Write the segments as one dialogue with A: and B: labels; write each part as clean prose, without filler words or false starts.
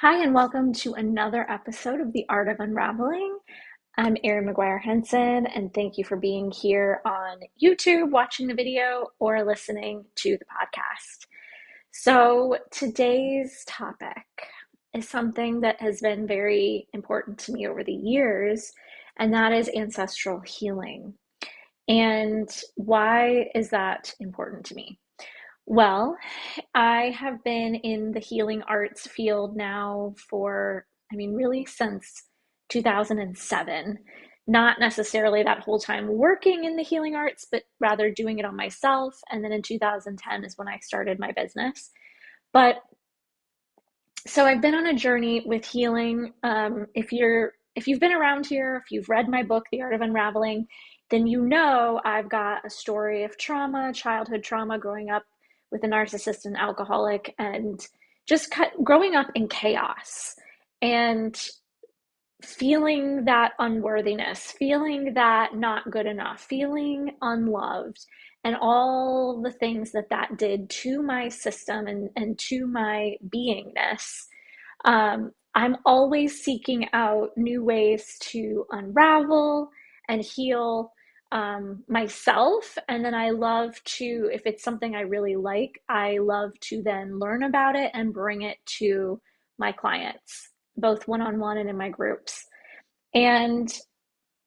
A: Hi, and welcome to another episode of The Art of Unraveling. I'm Erin McGuire Henson, and thank you for being here on YouTube, watching the video, or listening to the podcast. So, today's topic is something that has been very important to me over the years, and that is ancestral healing. And why is that important to me? Well, I have been in the healing arts field now for, really since 2007. Not necessarily that whole time working in the healing arts, but rather doing it on myself. And then in 2010 is when I started my business. But so I've been on a journey with healing. If you've been around here, if you've read my book, The Art of Unraveling, then you know I've got a story of trauma, childhood trauma, growing up with a narcissist and alcoholic, and just growing up in chaos and feeling that unworthiness, feeling that not good enough, feeling unloved, and all the things that that did to my system and to my beingness. I'm always seeking out new ways to unravel and heal myself. And then I love to, if it's something I really like, I love to then learn about it and bring it to my clients, both one on one and in my groups. And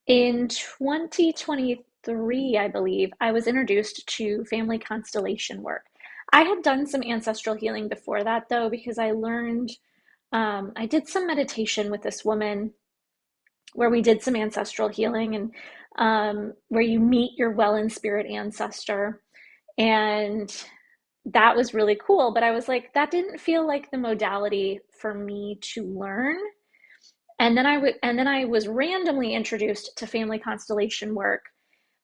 A: in 2023, I believe, I was introduced to family constellation work. I had done some ancestral healing before that, though, because I learned, I did some meditation with this woman where we did some ancestral healing and where you meet your well in spirit ancestor. And that was really cool. But I was like, that didn't feel like the modality for me to learn. And then I was randomly introduced to family constellation work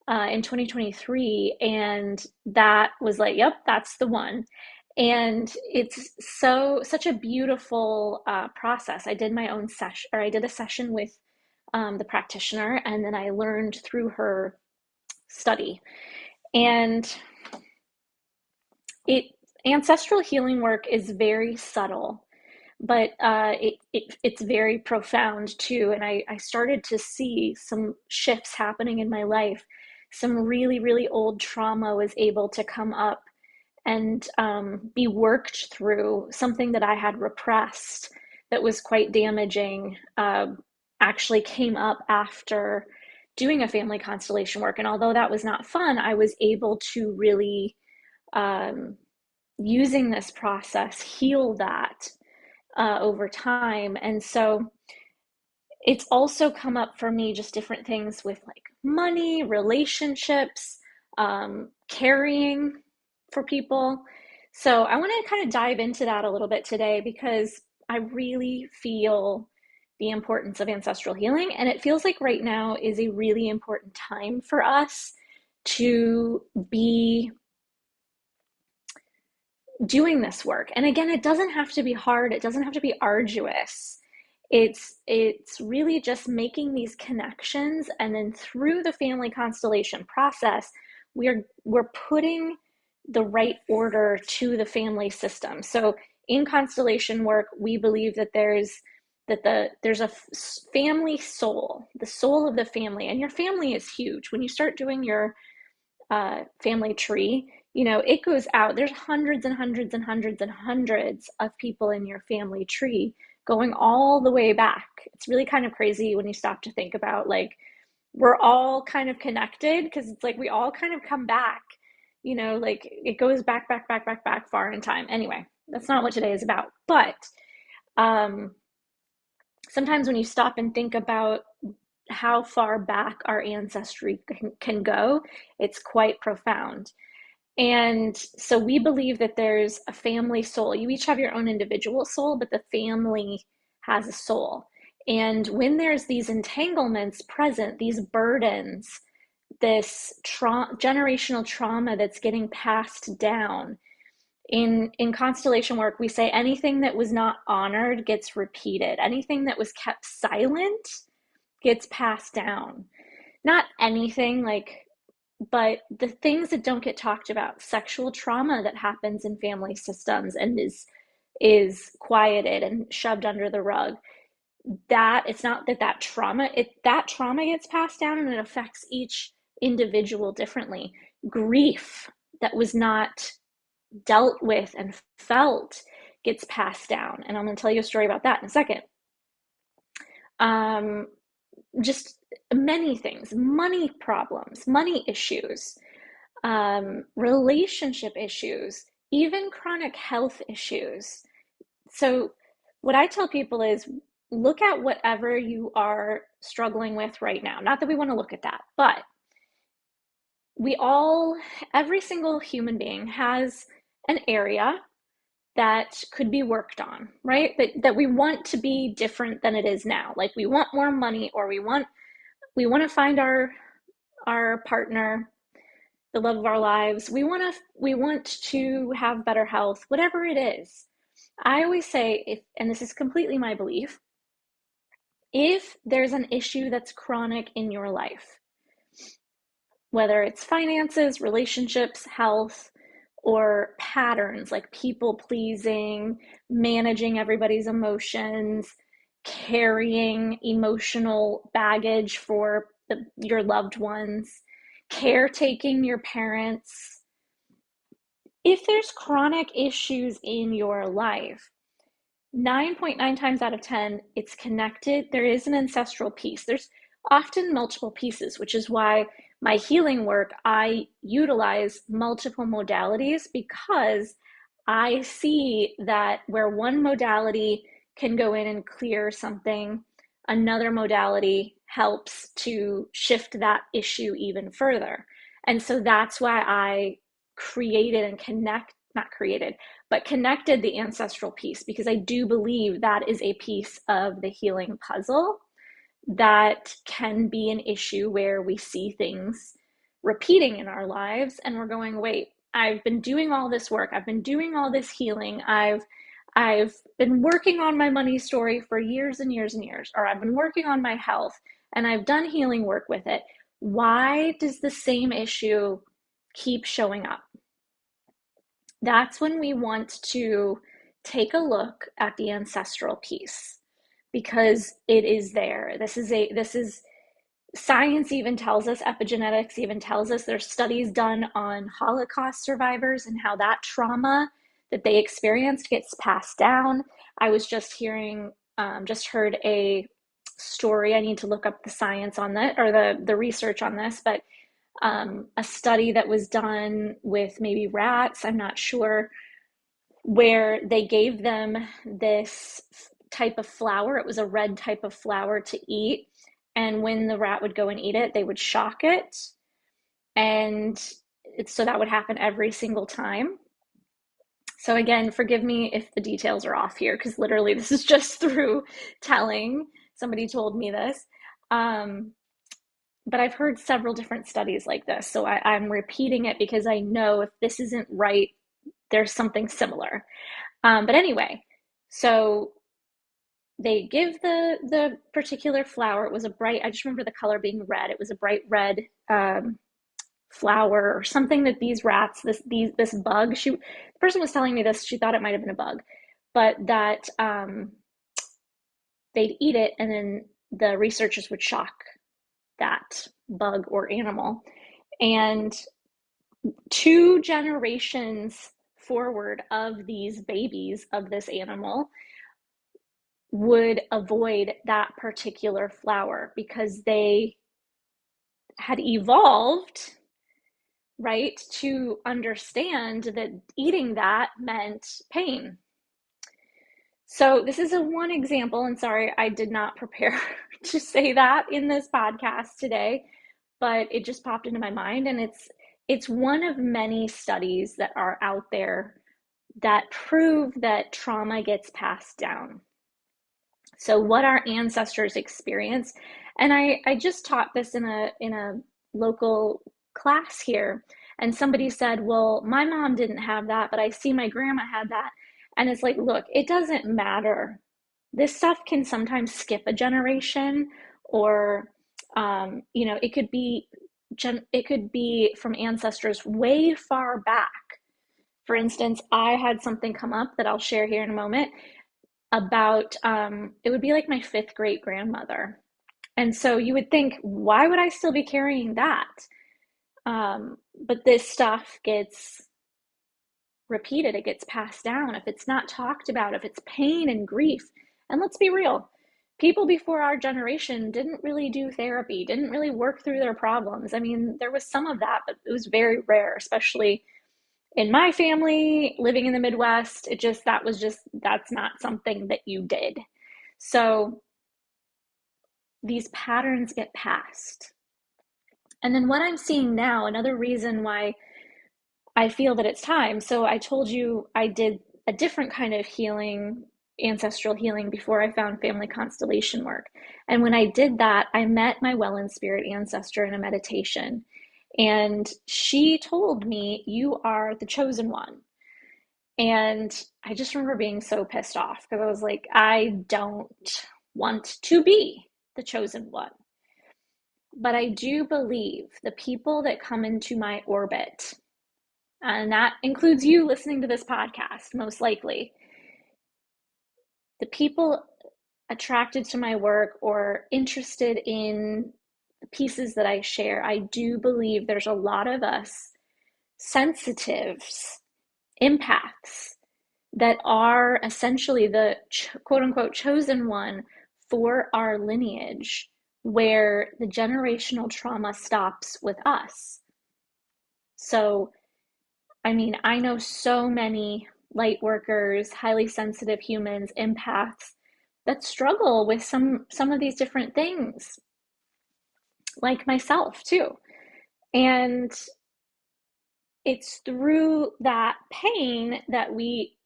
A: in 2023, and that was like, yep, that's the one. And it's such a beautiful process. I did my own session, or I did a session with the practitioner, and then I learned through her study. And it ancestral healing work is very subtle, but it's very profound too. And I started to see some shifts happening in my life. Some really, really old trauma was able to come up and be worked through. Something that I had repressed that was quite damaging actually came up after doing a family constellation work. And although that was not fun, I was able to really, um, using this process, heal that over time. And so it's also come up for me just different things with like money, relationships, carrying for people. So I want to kind of dive into that a little bit today because I really feel the importance of ancestral healing. And it feels like right now is a really important time for us to be doing this work. And again, it doesn't have to be hard, it doesn't have to be arduous. It's really just making these connections, and then through the family constellation process, we're putting the right order to the family system. So in constellation work, we believe that there's a family soul, the soul of the family, and your family is huge. When you start doing your family tree, it goes out. There's hundreds and hundreds and hundreds and hundreds of people in your family tree going all the way back. It's really kind of crazy when you stop to think about, like, we're all kind of connected because it's like we all kind of come back, like it goes back, back, back, back, back far in time. Anyway, that's not what today is about. But um, sometimes when you stop and think about how far back our ancestry can go, it's quite profound. And so we believe that there's a family soul. You each have your own individual soul, but the family has a soul. And when there's these entanglements present, these burdens, this generational trauma that's getting passed down, in constellation work, we say anything that was not honored gets repeated. Anything that was kept silent gets passed down. Not anything like, but the things that don't get talked about, sexual trauma that happens in family systems and is quieted and shoved under the rug, that it's not that that trauma gets passed down and it affects each individual differently. Grief that was not dealt with and felt gets passed down, and I'm going to tell you a story about that in a second. um, just many things, money problems, money issues, relationship issues, even chronic health issues. So, what I tell people is look at whatever you are struggling with right now. Not that we want to look at that, but we all, every single human being has an area that could be worked on, right? That we want to be different than it is now. Like we want more money, or we want to find our partner, the love of our lives. We want to have better health, whatever it is. I always say, if, and this is completely my belief, if there's an issue that's chronic in your life, whether it's finances, relationships, health, or patterns like people pleasing, managing everybody's emotions, carrying emotional baggage for your loved ones, caretaking your parents. If there's chronic issues in your life, 9.9 times out of 10, it's connected. There is an ancestral piece. There's often multiple pieces, which is why my healing work, I utilize multiple modalities, because I see that where one modality can go in and clear something, another modality helps to shift that issue even further. And so that's why I created and not created, but connected the ancestral piece, because I do believe that is a piece of the healing puzzle that can be an issue where we see things repeating in our lives and we're going, wait, I've been doing all this work, I've been doing all this healing, I've been working on my money story for years and years and years, or I've been working on my health and I've done healing work with it. Why does the same issue keep showing up? That's when we want to take a look at the ancestral piece, because it is there. This is science even tells us, epigenetics even tells us, there's studies done on Holocaust survivors and how that trauma that they experienced gets passed down. I was just heard a story. I need to look up the science on that, or the research on this, but a study that was done with maybe rats, I'm not sure, where they gave them this type of flour. It was a red type of flour to eat. And when the rat would go and eat it, they would shock it. And so that would happen every single time. So, again, forgive me if the details are off here, because literally this is just through telling. Somebody told me this. Um, but I've heard several different studies like this. So I'm repeating it because I know if this isn't right, there's something similar. But anyway, so they give the particular flower. It was a bright, I just remember the color being red. It was a bright red flower or something that these rats, this bug, the person was telling me this, she thought it might have been a bug, but that they'd eat it and then the researchers would shock that bug or animal. And 2 generations forward of these babies of this animal would avoid that particular flower because they had evolved, right, to understand that eating that meant pain. So this is a one example, and sorry, I did not prepare to say that in this podcast today, but it just popped into my mind, and it's one of many studies that are out there that prove that trauma gets passed down. So what our ancestors experienced, and I just taught this in a local class here, and somebody said, well, my mom didn't have that, but I see my grandma had that. And it's like, look, it doesn't matter. This stuff can sometimes skip a generation, or it could be from ancestors way far back. For instance, I had something come up that I'll share here in a moment about it would be like my fifth great grandmother. And so you would think, why would I still be carrying that? But this stuff gets repeated, it gets passed down. If it's not talked about, if it's pain and grief, and let's be real, people before our generation didn't really do therapy, didn't really work through their problems. I mean, there was some of that, but it was very rare, especially in my family living in the Midwest. That's not something that you did. So these patterns get passed. And then what I'm seeing now, another reason why I feel that it's time. So I told you I did a different kind of healing, ancestral healing, before I found family constellation work. And when I did that, I met my well in spirit ancestor in a meditation. And she told me, "You are the chosen one." And I just remember being so pissed off because I was like, I don't want to be the chosen one. But I do believe the people that come into my orbit, and that includes you listening to this podcast, most likely, the people attracted to my work or interested in the pieces that I share, I do believe there's a lot of us sensitives, empaths, that are essentially the quote unquote chosen one for our lineage, where the generational trauma stops with us. So, I mean, I know so many light workers, highly sensitive humans, empaths that struggle with some of these different things, like myself too. And it's through that pain that we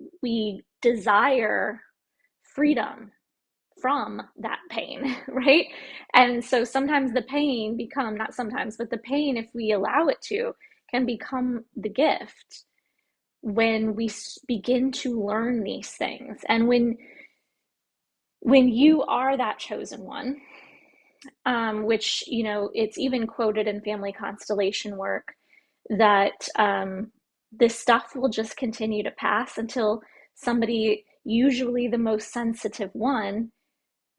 A: desire freedom from that pain, right? And so sometimes the pain become, not sometimes, but the pain, if we allow it to, can become the gift when we begin to learn these things. And when you are that chosen one, which, you know, it's even quoted in family constellation work that this stuff will just continue to pass until somebody, usually the most sensitive one,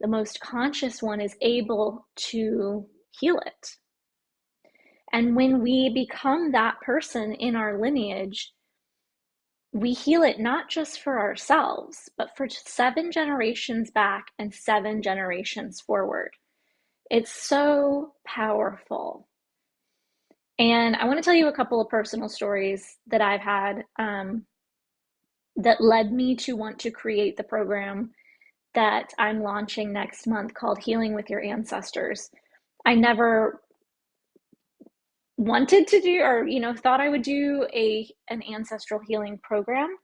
A: the most conscious one, is able to heal it. And when we become that person in our lineage, we heal it not just for ourselves, but for 7 generations back and 7 generations forward. It's so powerful. And I want to tell you a couple of personal stories that I've had that led me to want to create the program that I'm launching next month called Healing with Your Ancestors. I never wanted to do, or thought I would do an ancestral healing program,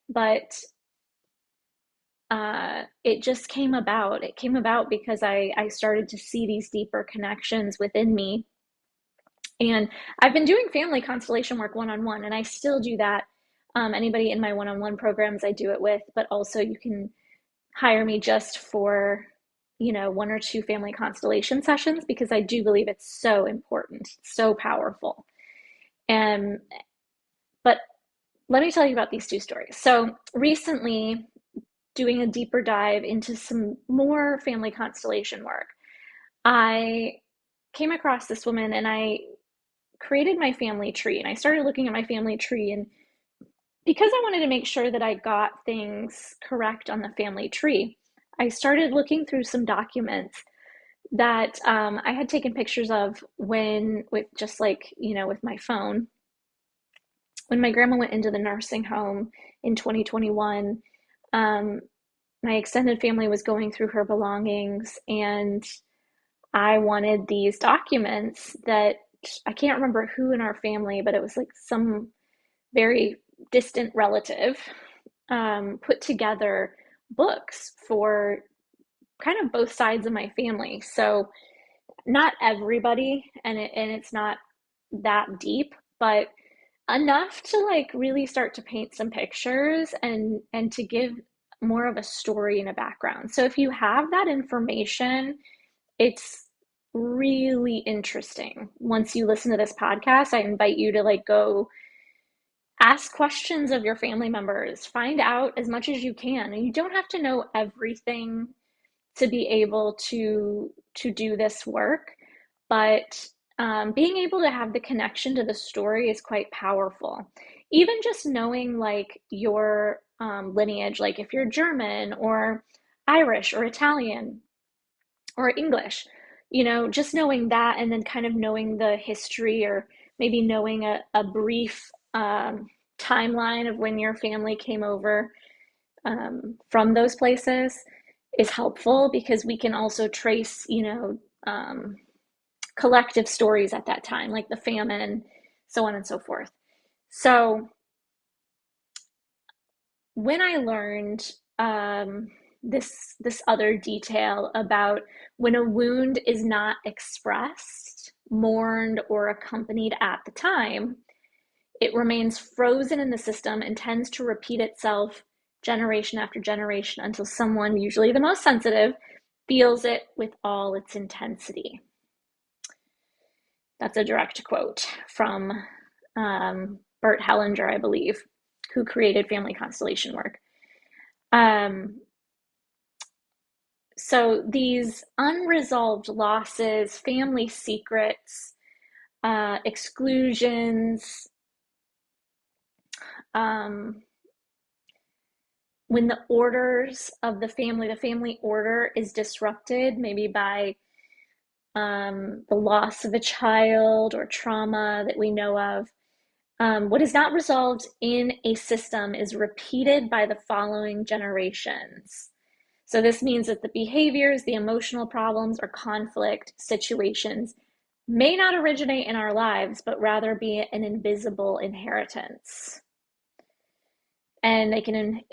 A: but it just came about. It came about because I started to see these deeper connections within me. And I've been doing family constellation work one-on-one, and I still do that. Anybody in my one-on-one programs, I do it with, but also you can hire me just for, 1 or 2 family constellation sessions, because I do believe it's so important, so powerful. But let me tell you about these 2 stories. So recently, doing a deeper dive into some more family constellation work, I came across this woman, and I created my family tree, and I started looking at my family tree, and because I wanted to make sure that I got things correct on the family tree, I started looking through some documents that I had taken pictures of with just like, with my phone. When my grandma went into the nursing home in 2021, um, my extended family was going through her belongings, and I wanted these documents that I can't remember who in our family, but it was like some very distant relative put together books for kind of both sides of my family. So not everybody, and it's not that deep, but enough to like really start to paint some pictures and to give more of a story and a background. So if you have that information, it's really interesting. Once you listen to this podcast, I invite you to like go Ask questions of your family members. Find out as much as you can. And you don't have to know everything to be able to do this work, but being able to have the connection to the story is quite powerful. Even just knowing like your lineage, like if you're German or Irish or Italian or English, just knowing that, and then kind of knowing the history, or maybe knowing a brief timeline of when your family came over from those places is helpful, because we can also trace, collective stories at that time, like the famine, so on and so forth. So when I learned this other detail about when a wound is not expressed, mourned, or accompanied at the time, it remains frozen in the system and tends to repeat itself generation after generation until someone, usually the most sensitive, feels it with all its intensity. That's a direct quote from Bert Hellinger, I believe, who created family constellation work. Um, so these unresolved losses, family secrets, exclusions, when the orders of the family order is disrupted, maybe by the loss of a child or trauma that we know of, what is not resolved in a system is repeated by the following generations. So this means that the behaviors, the emotional problems, or conflict situations may not originate in our lives, but rather be an invisible inheritance. And they can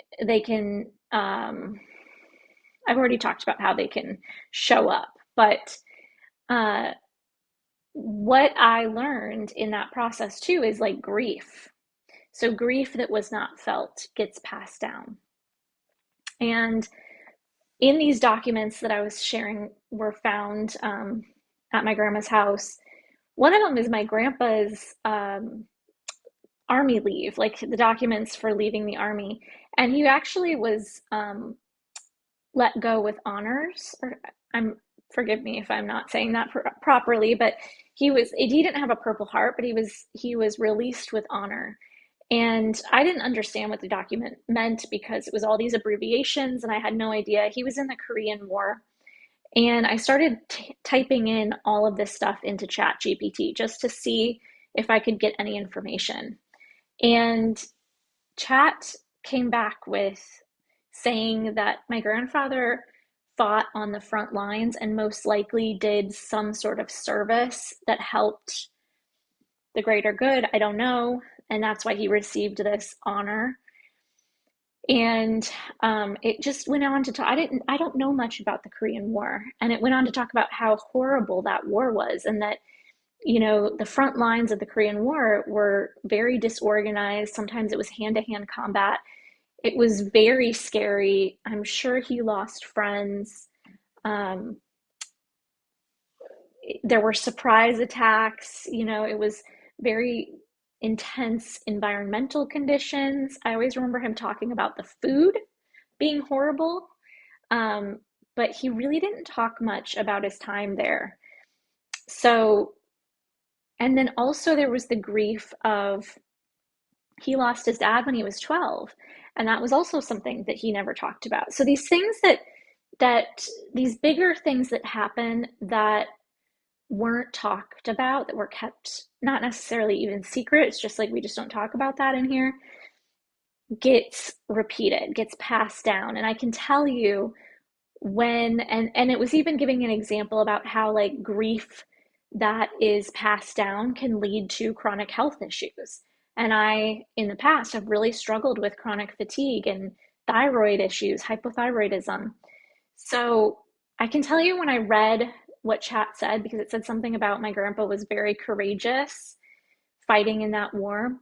A: I've already talked about how they can show up, but what I learned in that process too is like grief. So grief that was not felt gets passed down. And in these documents that I was sharing were found at my grandma's house. One of them is my grandpa's army leave, like the documents for leaving the army. And he actually was let go with honors. Or I'm forgive me if I'm not saying that properly, but he didn't have a Purple Heart, but he was released with honor. And I didn't understand what the document meant because it was all these abbreviations and I had no idea. He was in the Korean War. And I started typing in all of this stuff into Chat GPT just to see if I could get any information. And Chat came back with saying that my grandfather fought on the front lines and most likely did some sort of service that helped the greater good. I don't know. And that's why he received this honor. And it just went on to talk. I don't know much about the Korean War. And it went on to talk about how horrible that war was, and that, the front lines of the Korean War were very disorganized. Sometimes it was hand to hand combat. It was very scary. I'm sure he lost friends. Um, there were surprise attacks. It was very intense environmental conditions. I always remember him talking about the food being horrible, um, but he really didn't talk much about his time there. So, and then also there was the grief of he lost his dad when he was 12, and that was also something that he never talked about. So these things that these bigger things that happen that weren't talked about, that were kept not necessarily even secret, it's just like we just don't talk about that in here, gets repeated, gets passed down. And I can tell you when, and it was even giving an example about how like grief that is passed down can lead to chronic health issues. And I, in the past, have really struggled with chronic fatigue and thyroid issues, hypothyroidism. So I can tell you when I read what Chat said, because it said something about my grandpa was very courageous fighting in that war.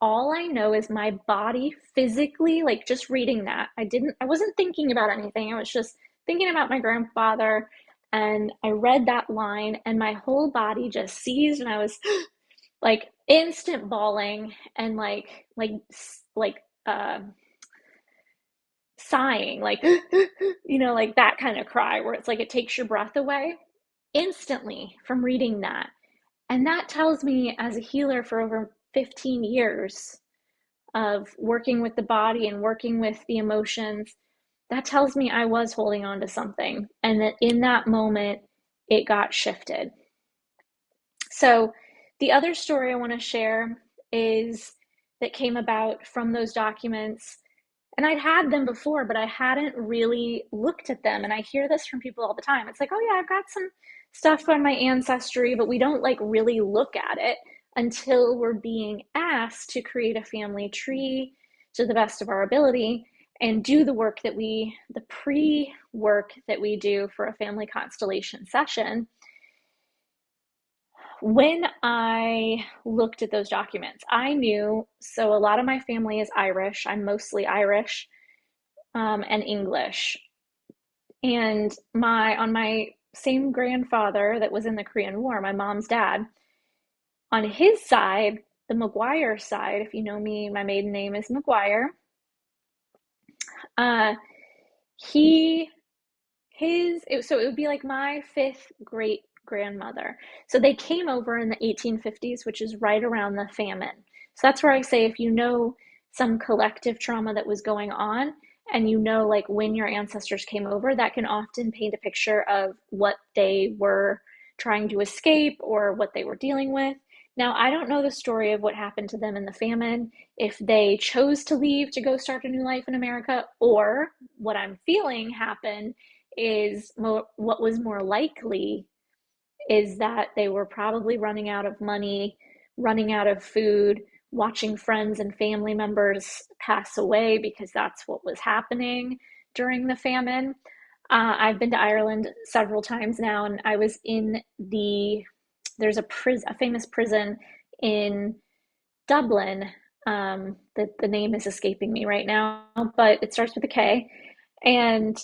A: All I know is my body physically, like just reading that, I wasn't thinking about anything. I was just thinking about my grandfather, and I read that line and my whole body just seized, and I was like instant bawling and like uh sighing, like like that kind of cry where it's like it takes your breath away instantly from reading that. And that tells me, as a healer for over 15 years of working with the body and working with the emotions, that tells me I was holding on to something and that in that moment it got shifted. So, the other story I want to share is that came about from those documents. And I'd had them before, but I hadn't really looked at them. And I hear this from people all the time. It's like, oh, yeah, I've got some stuff on my ancestry, but we don't like really look at it until we're being asked to create a family tree to the best of our ability and do the work the pre work that we do for a family constellation session. When I looked at those documents, I knew, so a lot of my family is Irish. I'm mostly Irish, and English. And on my same grandfather that was in the Korean War, my mom's dad, on his side, the McGuire side, if you know me, my maiden name is McGuire. Uh, he so it would be like my fifth great grandmother. So they came over in the 1850s, which is right around the famine. So that's where I say, if you know some collective trauma that was going on and you know like when your ancestors came over, that can often paint a picture of what they were trying to escape or what they were dealing with. Now, I don't know the story of what happened to them in the famine, if they chose to leave to go start a new life in America, or what I'm feeling happened is what was more likely is that they were probably running out of money, running out of food, watching friends and family members pass away because that's what was happening during the famine. I've been to Ireland several times now, and I was in there's a famous prison in Dublin. The name is escaping me right now, but it starts with a K. And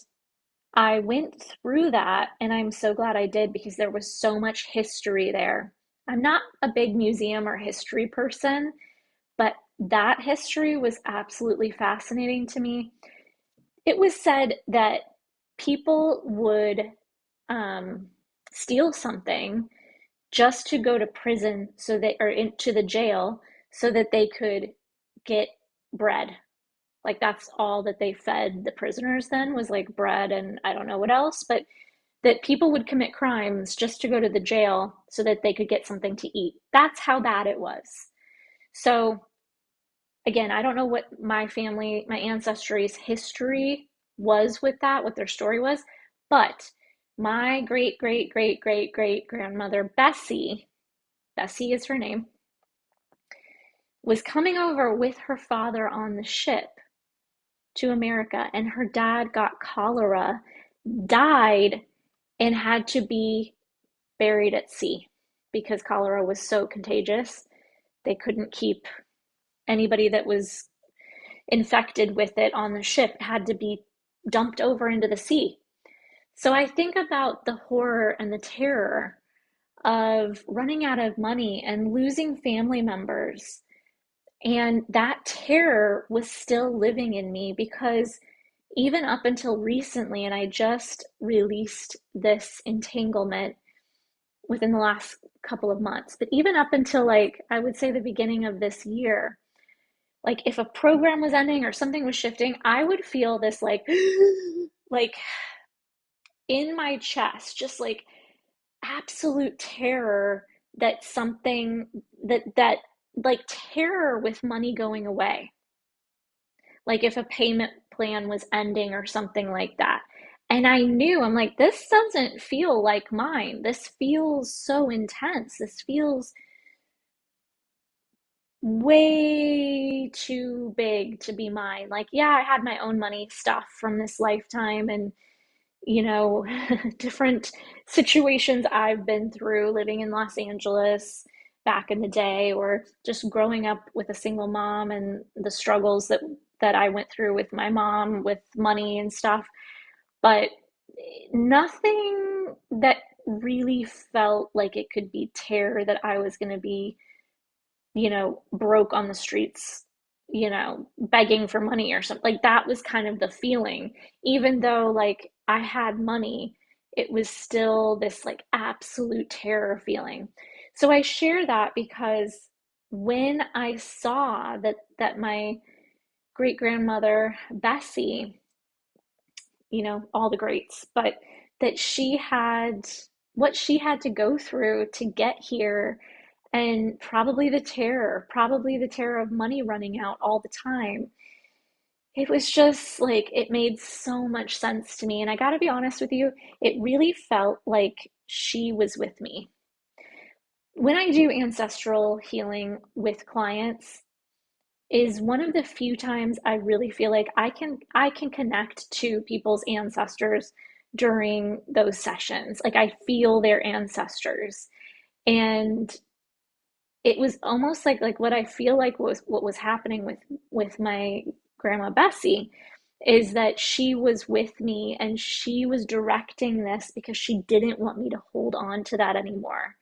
A: I went through that, and I'm so glad I did because there was so much history there. I'm not a big museum or history person, but that history was absolutely fascinating to me. It was said that people would um, steal something just to go to prison or into the jail so that they could get bread. Like that's all that they fed the prisoners then was like bread and I don't know what else, but that people would commit crimes just to go to the jail so that they could get something to eat. That's how bad it was. So again, I don't know what my ancestry's history was with that, what their story was, but my great, great, great, great, great grandmother, Bessie is her name, was coming over with her father on the ship to America, and her dad got cholera, died, and had to be buried at sea because cholera was so contagious. They couldn't keep anybody that was infected with it on the ship, it had to be dumped over into the sea. So I think about the horror and the terror of running out of money and losing family members. And that terror was still living in me because even up until recently, and I just released this entanglement within the last couple of months, but even up until like, I would say the beginning of this year, like if a program was ending or something was shifting, I would feel this like, like in my chest, just like absolute terror that something that like terror with money going away. Like if a payment plan was ending or something like that. And I knew, I'm like, this doesn't feel like mine. This feels so intense. This feels way too big to be mine. Like, yeah, I had my own money stuff from this lifetime and, you know, different situations I've been through living in Los Angeles back in the day, or just growing up with a single mom and the struggles that I went through with my mom with money and stuff. But nothing that really felt like it could be terror that I was going to be broke on the streets, begging for money or something. Like that was kind of the feeling. Even though like I had money, it was still this like absolute terror feeling. So I share that because when I saw that my great grandmother Bessie, all the greats, but that she had what she had to go through to get here, and probably the terror of money running out all the time. It was just like, it made so much sense to me. And I got to be honest with you, it really felt like she was with me. When I do ancestral healing with clients, is one of the few times I really feel like I can connect to people's ancestors during those sessions. Like I feel their ancestors. And it was almost like what I feel like was what was happening with my grandma Bessie is that she was with me and she was directing this because she didn't want me to hold on to that anymore.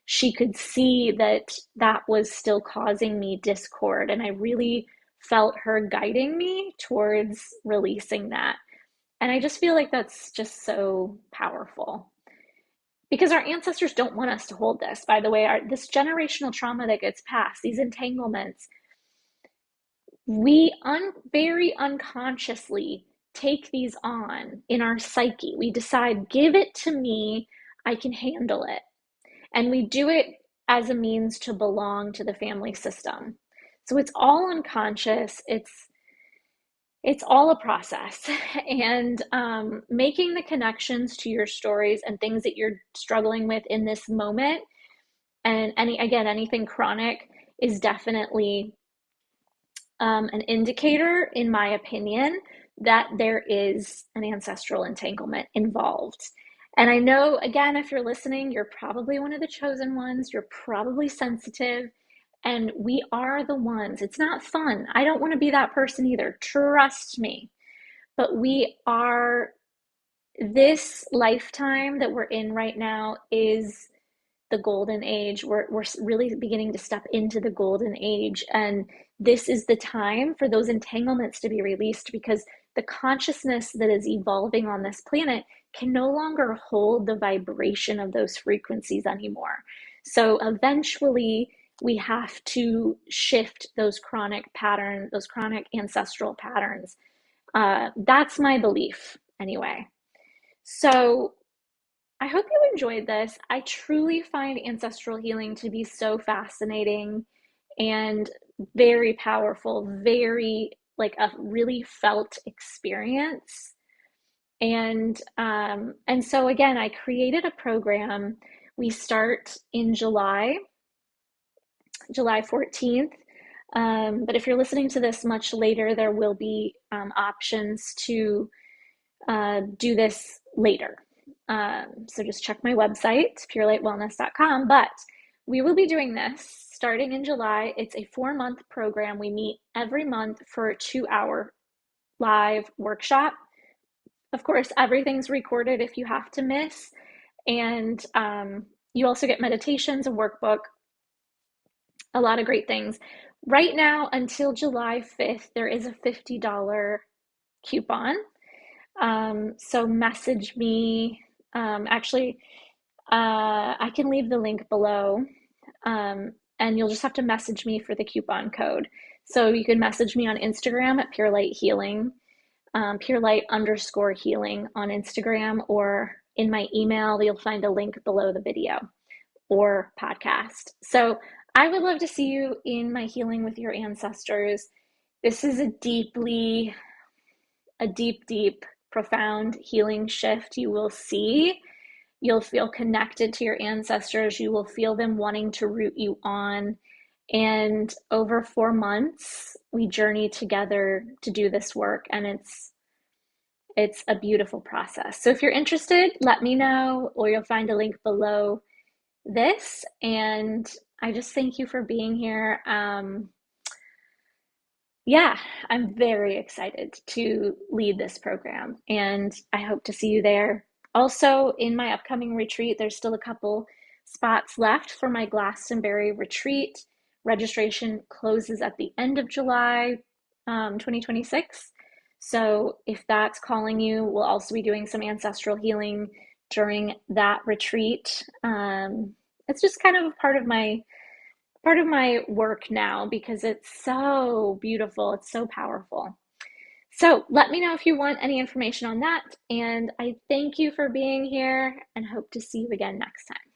A: She could see that that was still causing me discord, and I really felt her guiding me towards releasing that. And I just feel like that's just so powerful because our ancestors don't want us to hold this. By the way, this generational trauma that gets passed, these entanglements, we very unconsciously take these on in our psyche. We decide, give it to me, I can handle it. And we do it as a means to belong to the family system. So it's all unconscious. It's all a process. And making the connections to your stories and things that you're struggling with in this moment, and anything chronic, is definitely an indicator, in my opinion, that there is an ancestral entanglement involved. And I know, again, if you're listening, you're probably one of the chosen ones. You're probably sensitive. And we are the ones. It's not fun. I don't want to be that person either. Trust me. But we are, this lifetime that we're in right now is the golden age. We're really beginning to step into the golden age. And this is the time for those entanglements to be released because the consciousness that is evolving on this planet can no longer hold the vibration of those frequencies anymore. So eventually, we have to shift those chronic patterns, those chronic ancestral patterns. That's my belief, anyway. So I hope you enjoyed this. I truly find ancestral healing to be so fascinating and very powerful, very like a really felt experience. And so again, I created a program. We start in July 14th. But if you're listening to this much later, there will be options to do this later. So just check my website, purelightwellness.com. But we will be doing this starting in July. It's a 4-month program. We meet every month for a 2-hour live workshop. Of course, everything's recorded if you have to miss. And you also get meditations, a workbook, a lot of great things. Right now, until July 5th, there is a $50 coupon. So message me. Actually, I can leave the link below, and you'll just have to message me for the coupon code. So you can message me on Instagram at Pure Light Healing, purelight_healing on Instagram, or in my email, you'll find a link below the video or podcast. So I would love to see you in my Healing with Your Ancestors. This is a deep, profound healing shift you will see. You'll feel connected to your ancestors. You will feel them wanting to root you on. And over 4 months, we journey together to do this work. And it's a beautiful process. So if you're interested, let me know, or you'll find a link below this. And I just thank you for being here. Yeah, I'm very excited to lead this program, and I hope to see you there. Also, in my upcoming retreat, there's still a couple spots left for my Glastonbury retreat. Registration closes at the end of July 2026. So if that's calling you, we'll also be doing some ancestral healing during that retreat. It's just kind of part of my work now because it's so beautiful, it's so powerful. So let me know if you want any information on that. And I thank you for being here and hope to see you again next time.